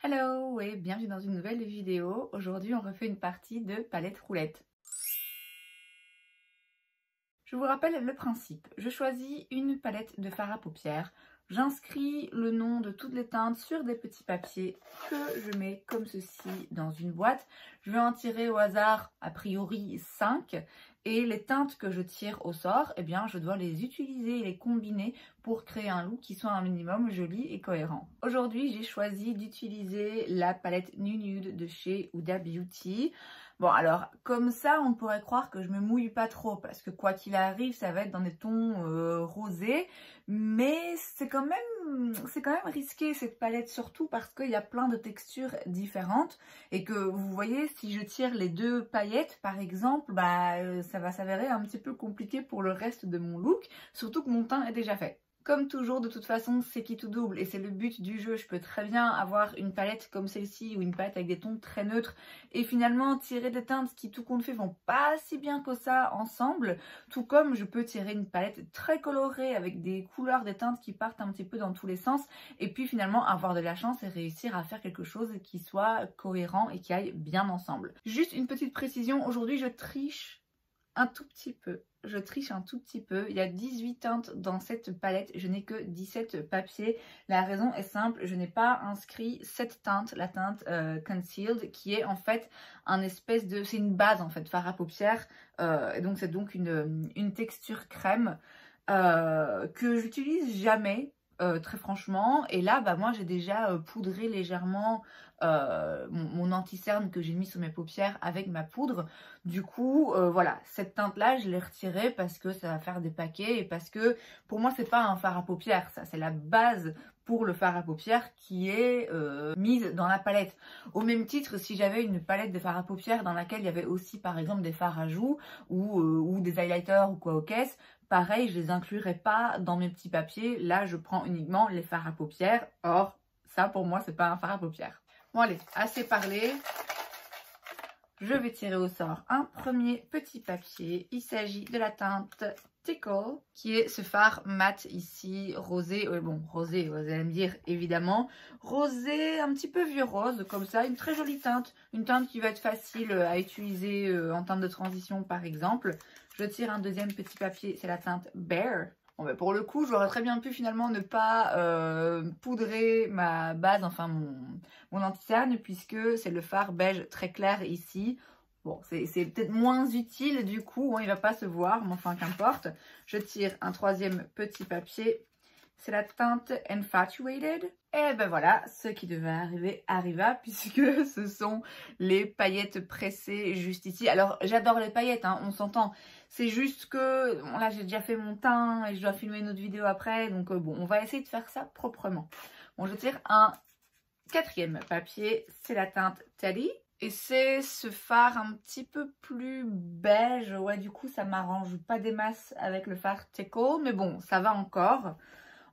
Hello et bienvenue dans une nouvelle vidéo. Aujourd'hui on refait une partie de palette roulette. Je vous rappelle le principe. Je choisis une palette de fard à paupières. J'inscris le nom de toutes les teintes sur des petits papiers que je mets comme ceci dans une boîte. Je vais en tirer au hasard a priori 5 et les teintes que je tire au sort, eh bien je dois les utiliser et les combiner pour créer un look qui soit un minimum joli et cohérent. Aujourd'hui j'ai choisi d'utiliser la palette New Nude de chez Huda Beauty. Bon alors comme ça on pourrait croire que je me mouille pas trop parce que quoi qu'il arrive ça va être dans des tons rosés, mais c'est quand même risqué cette palette, surtout parce qu'il y a plein de textures différentes et que vous voyez si je tire les deux paillettes par exemple, ça va s'avérer un petit peu compliqué pour le reste de mon look, surtout que mon teint est déjà fait. Comme toujours, de toute façon, c'est qui tout double et c'est le but du jeu. Je peux très bien avoir une palette comme celle-ci ou une palette avec des tons très neutres et finalement tirer des teintes qui, tout compte fait, vont pas si bien que ça ensemble. Tout comme je peux tirer une palette très colorée avec des couleurs, des teintes qui partent un petit peu dans tous les sens et puis finalement avoir de la chance et réussir à faire quelque chose qui soit cohérent et qui aille bien ensemble. Juste une petite précision, aujourd'hui je triche un tout petit peu. Je triche un tout petit peu. Il y a 18 teintes dans cette palette. Je n'ai que 17 papiers. La raison est simple. Je n'ai pas inscrit cette teinte, la teinte Concealed, qui est en fait un espèce de... C'est une base en fait, fard à paupières. Et donc c'est donc une texture crème que j'utilise jamais. Très franchement, et là moi j'ai déjà poudré légèrement mon anti-cerne que j'ai mis sur mes paupières avec ma poudre. Du coup voilà, cette teinte là je l'ai retirée parce que ça va faire des paquets et parce que pour moi c'est pas un fard à paupières, ça c'est la base pour le fard à paupières qui est mise dans la palette. Au même titre, si j'avais une palette de fard à paupières dans laquelle il y avait aussi par exemple des fards à joues ou des highlighters ou quoi aux caisses, pareil, je les inclurai pas dans mes petits papiers. Là, je prends uniquement les fards à paupières. Or, ça pour moi, c'est pas un fard à paupières. Bon allez, assez parlé. Je vais tirer au sort un premier petit papier. Il s'agit de la teinte Tickle, qui est ce fard mat ici, rosé. Bon, rosé, vous allez me dire évidemment. Rosé, un petit peu vieux rose, comme ça. Une très jolie teinte. Une teinte qui va être facile à utiliser en teinte de transition, par exemple. Je tire un deuxième petit papier, c'est la teinte Bear. Bon, bah pour le coup, j'aurais très bien pu finalement ne pas poudrer ma base, enfin mon anti-cerne, puisque c'est le fard beige très clair ici. Bon, c'est peut-être moins utile du coup, hein, il ne va pas se voir, mais enfin qu'importe. Je tire un troisième petit papier, c'est la teinte Infatuated. Et ben voilà, ce qui devait arriver arriva, puisque ce sont les paillettes pressées juste ici. Alors j'adore les paillettes, hein, on s'entend. C'est juste que bon, là j'ai déjà fait mon teint et je dois filmer une autre vidéo après. Donc bon, on va essayer de faire ça proprement. Bon, je tire un quatrième papier, c'est la teinte Teddy. Et c'est ce fard un petit peu plus beige. Ouais, du coup ça m'arrange pas des masses avec le fard Tickle, mais bon, ça va encore.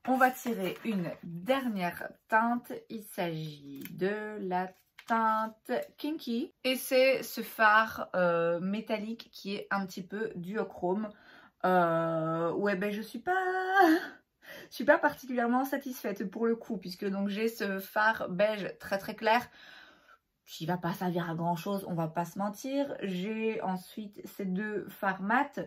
On va tirer une dernière teinte. Il s'agit de la teinte Kinky. Et c'est ce fard métallique qui est un petit peu duochrome. Ouais, ben je suis pas particulièrement satisfaite pour le coup, puisque donc j'ai ce fard beige très très clair qui va pas servir à grand chose, on va pas se mentir. J'ai ensuite ces deux fards mat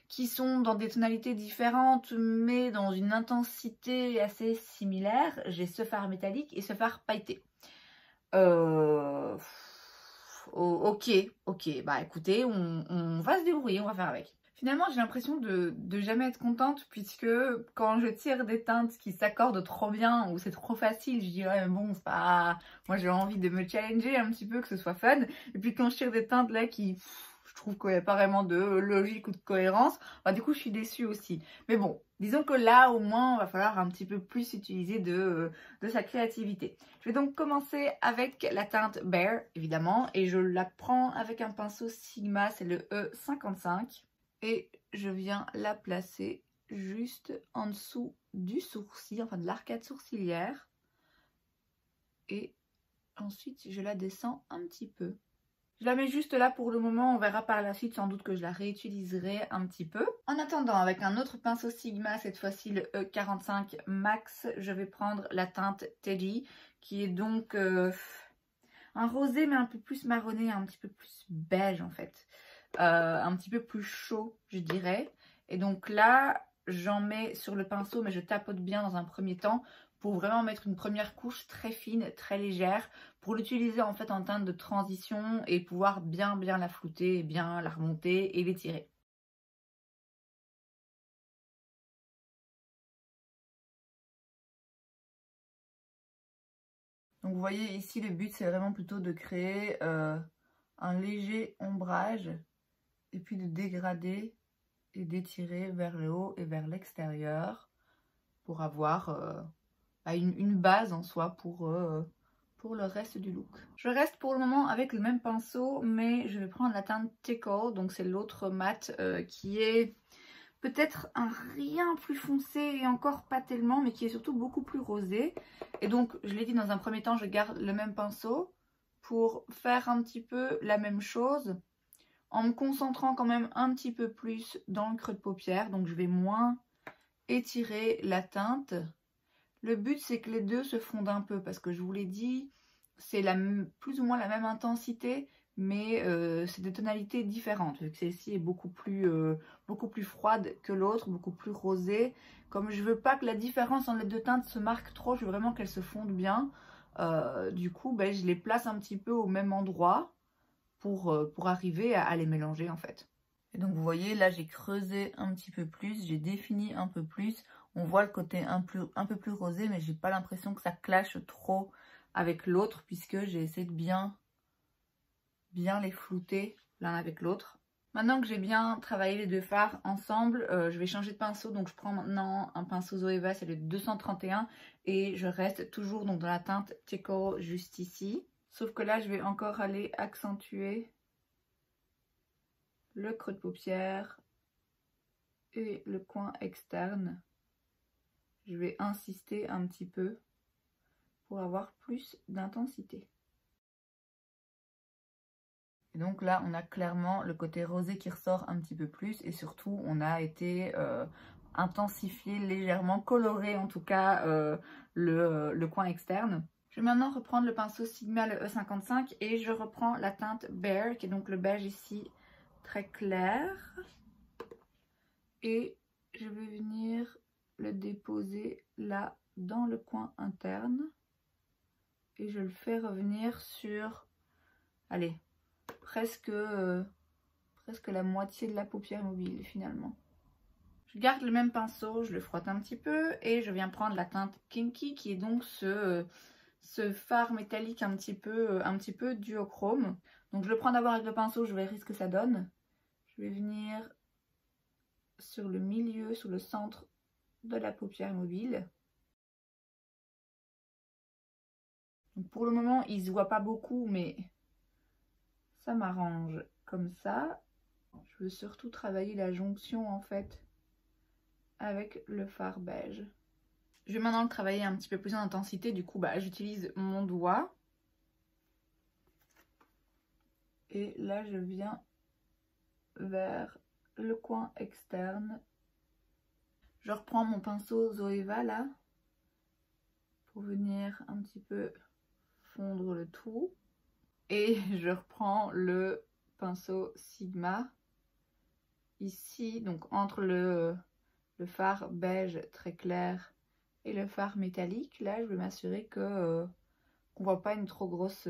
qui sont dans des tonalités différentes mais dans une intensité assez similaire. J'ai ce fard métallique et ce fard pailleté. Ok, bah écoutez, on va se débrouiller, on va faire avec. Finalement, j'ai l'impression de jamais être contente, puisque quand je tire des teintes qui s'accordent trop bien ou c'est trop facile, je dis ouais mais bon, c'est pas... Moi j'ai envie de me challenger un petit peu, que ce soit fun. Et puis quand je tire des teintes là qui... je trouve qu'il n'y a pas vraiment de logique ou de cohérence, bah, du coup je suis déçue aussi. Mais bon, disons que là au moins il va falloir un petit peu plus utiliser de sa créativité. Je vais donc commencer avec la teinte Bear évidemment, et je la prends avec un pinceau Sigma, c'est le E55. Et je viens la placer juste en dessous du sourcil, enfin de l'arcade sourcilière. Et ensuite, je la descends un petit peu. Je la mets juste là pour le moment, on verra par la suite sans doute que je la réutiliserai un petit peu. En attendant, avec un autre pinceau Sigma, cette fois-ci le E45 Max, je vais prendre la teinte Teddy, qui est donc un rosé mais un peu plus marronné, un petit peu plus beige en fait. Un petit peu plus chaud, je dirais. Et donc là, j'en mets sur le pinceau, mais je tapote bien dans un premier temps pour vraiment mettre une première couche très fine, très légère, pour l'utiliser en fait en teinte de transition et pouvoir bien la flouter, bien la remonter et l'étirer. Donc vous voyez ici, le but c'est vraiment plutôt de créer un léger ombrage et puis de dégrader et d'étirer vers le haut et vers l'extérieur pour avoir une base en soi pour le reste du look. Je reste pour le moment avec le même pinceau, mais je vais prendre la teinte Tickle, donc c'est l'autre mat qui est peut-être un rien plus foncé et encore pas tellement, mais qui est surtout beaucoup plus rosé. Et donc, je l'ai dit, dans un premier temps, je garde le même pinceau pour faire un petit peu la même chose, en me concentrant quand même un petit peu plus dans le creux de paupière. Donc, je vais moins étirer la teinte. Le but, c'est que les deux se fondent un peu, parce que je vous l'ai dit, c'est plus ou moins la même intensité, mais c'est des tonalités différentes, vu que celle-ci est beaucoup plus froide que l'autre, beaucoup plus rosée. Comme je veux pas que la différence entre les deux teintes se marque trop, je veux vraiment qu'elles se fondent bien. Du coup, ben, je les place un petit peu au même endroit pour arriver à les mélanger en fait. Et donc vous voyez, là j'ai creusé un petit peu plus, j'ai défini un peu plus. On voit le côté un peu plus rosé, mais j'ai pas l'impression que ça clash trop avec l'autre, puisque j'ai essayé de bien les flouter l'un avec l'autre. Maintenant que j'ai bien travaillé les deux fards ensemble, je vais changer de pinceau. Donc je prends maintenant un pinceau Zoeva, c'est le 231, et je reste toujours donc dans la teinte Tickle juste ici. Sauf que là je vais encore aller accentuer le creux de paupière et le coin externe. Je vais insister un petit peu pour avoir plus d'intensité. Et donc là, on a clairement le côté rosé qui ressort un petit peu plus, et surtout, on a été intensifié, légèrement coloré en tout cas le coin externe. Je vais maintenant reprendre le pinceau Sigma, le E55, et je reprends la teinte Bear, qui est donc le beige ici très clair. Et je vais venir le déposer là dans le coin interne. Et je le fais revenir sur, allez, presque la moitié de la paupière mobile finalement. Je garde le même pinceau, je le frotte un petit peu et je viens prendre la teinte Kinky, qui est donc ce fard métallique un petit peu duochrome. Donc je le prends d'abord avec le pinceau, je verrai ce que ça donne. Je vais venir sur le milieu, sur le centre de la paupière mobile. Donc pour le moment, il ne se voit pas beaucoup, mais ça m'arrange comme ça. Je veux surtout travailler la jonction en fait avec le fard beige. Je vais maintenant le travailler un petit peu plus en intensité. Du coup, j'utilise mon doigt. Et là, je viens vers le coin externe. Je reprends mon pinceau Zoeva là pour venir un petit peu fondre le tout. Et je reprends le pinceau Sigma ici, donc entre le fard beige très clair et le fard métallique. Là, je vais m'assurer que qu'on voit pas une trop grosse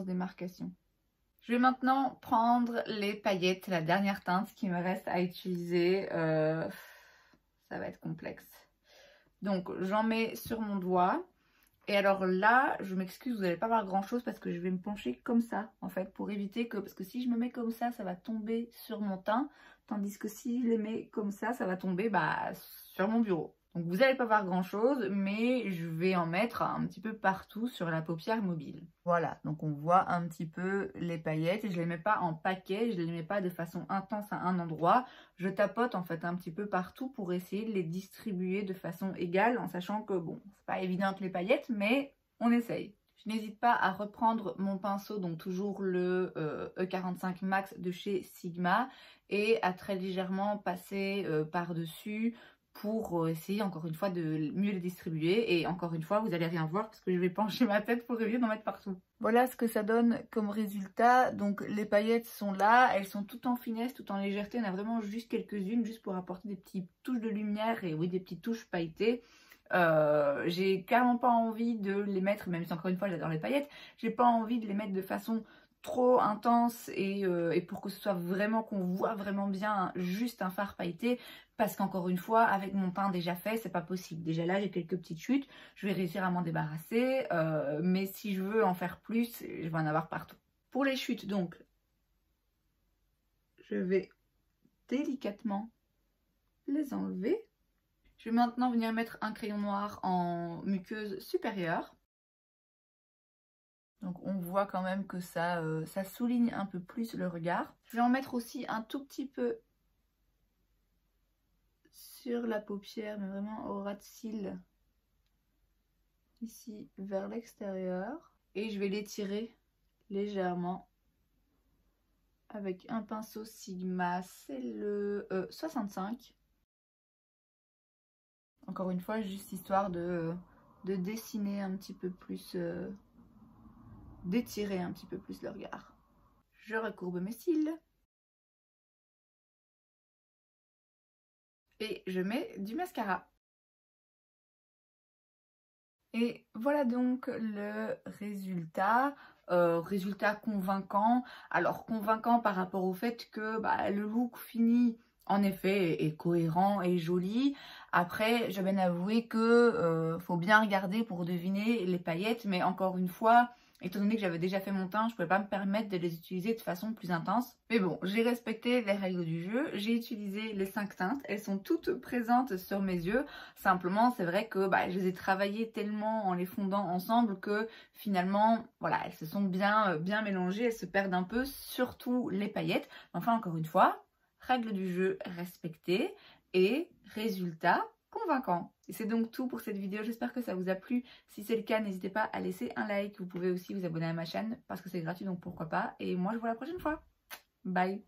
démarcation. Je vais maintenant prendre les paillettes, la dernière teinte qui me reste à utiliser. Ça va être complexe. Donc, j'en mets sur mon doigt. Et alors là, je m'excuse, vous n'allez pas voir grand chose parce que je vais me pencher comme ça, en fait, pour éviter que... Parce que si je me mets comme ça va tomber sur mon teint. Tandis que si je les mets comme ça va tomber sur mon bureau. Donc vous n'allez pas voir grand chose, mais je vais en mettre un petit peu partout sur la paupière mobile. Voilà, donc on voit un petit peu les paillettes et je ne les mets pas en paquet, je ne les mets pas de façon intense à un endroit. Je tapote en fait un petit peu partout pour essayer de les distribuer de façon égale, en sachant que bon, c'est pas évident que les paillettes, mais on essaye. Je n'hésite pas à reprendre mon pinceau, donc toujours le E45 Max de chez Sigma, et à très légèrement passer par-dessus pour essayer encore une fois de mieux les distribuer. Et encore une fois, vous n'allez rien voir parce que je vais pencher ma tête pour éviter d'en mettre partout. Voilà ce que ça donne comme résultat. Donc les paillettes sont là, elles sont toutes en finesse, toutes en légèreté. On a vraiment juste quelques-unes, juste pour apporter des petites touches de lumière et oui, des petites touches pailletées. J'ai carrément pas envie de les mettre, même si encore une fois j'adore les paillettes, j'ai pas envie de les mettre de façon trop intense et pour que ce soit vraiment, qu'on voit vraiment bien juste un fard pailleté, parce qu'encore une fois avec mon teint déjà fait c'est pas possible. Déjà là j'ai quelques petites chutes, je vais réussir à m'en débarrasser, mais si je veux en faire plus je vais en avoir partout. Pour les chutes donc je vais délicatement les enlever. Je vais maintenant venir mettre un crayon noir en muqueuse supérieure. Donc on voit quand même que ça souligne un peu plus le regard. Je vais en mettre aussi un tout petit peu sur la paupière, mais vraiment au ras de cils. Ici vers l'extérieur. Et je vais l'étirer légèrement avec un pinceau Sigma, c'est le 65. Encore une fois, juste histoire de dessiner un petit peu plus, d'étirer un petit peu plus le regard. Je recourbe mes cils. Et je mets du mascara. Et voilà donc le résultat. Résultat convaincant. Alors convaincant par rapport au fait que le look fini en effet est cohérent et joli. Après je vais bien avouer que faut bien regarder pour deviner les paillettes, mais encore une fois, étant donné que j'avais déjà fait mon teint, je ne pouvais pas me permettre de les utiliser de façon plus intense. Mais bon, j'ai respecté les règles du jeu, j'ai utilisé les 5 teintes, elles sont toutes présentes sur mes yeux. Simplement, c'est vrai que je les ai travaillées tellement en les fondant ensemble que finalement, voilà, elles se sont bien mélangées, elles se perdent un peu, surtout les paillettes. Enfin, encore une fois, règles du jeu respectées et résultat convaincant. Et c'est donc tout pour cette vidéo, j'espère que ça vous a plu. Si c'est le cas, n'hésitez pas à laisser un like. Vous pouvez aussi vous abonner à ma chaîne parce que c'est gratuit, donc pourquoi pas. Et moi, je vous vois la prochaine fois. Bye!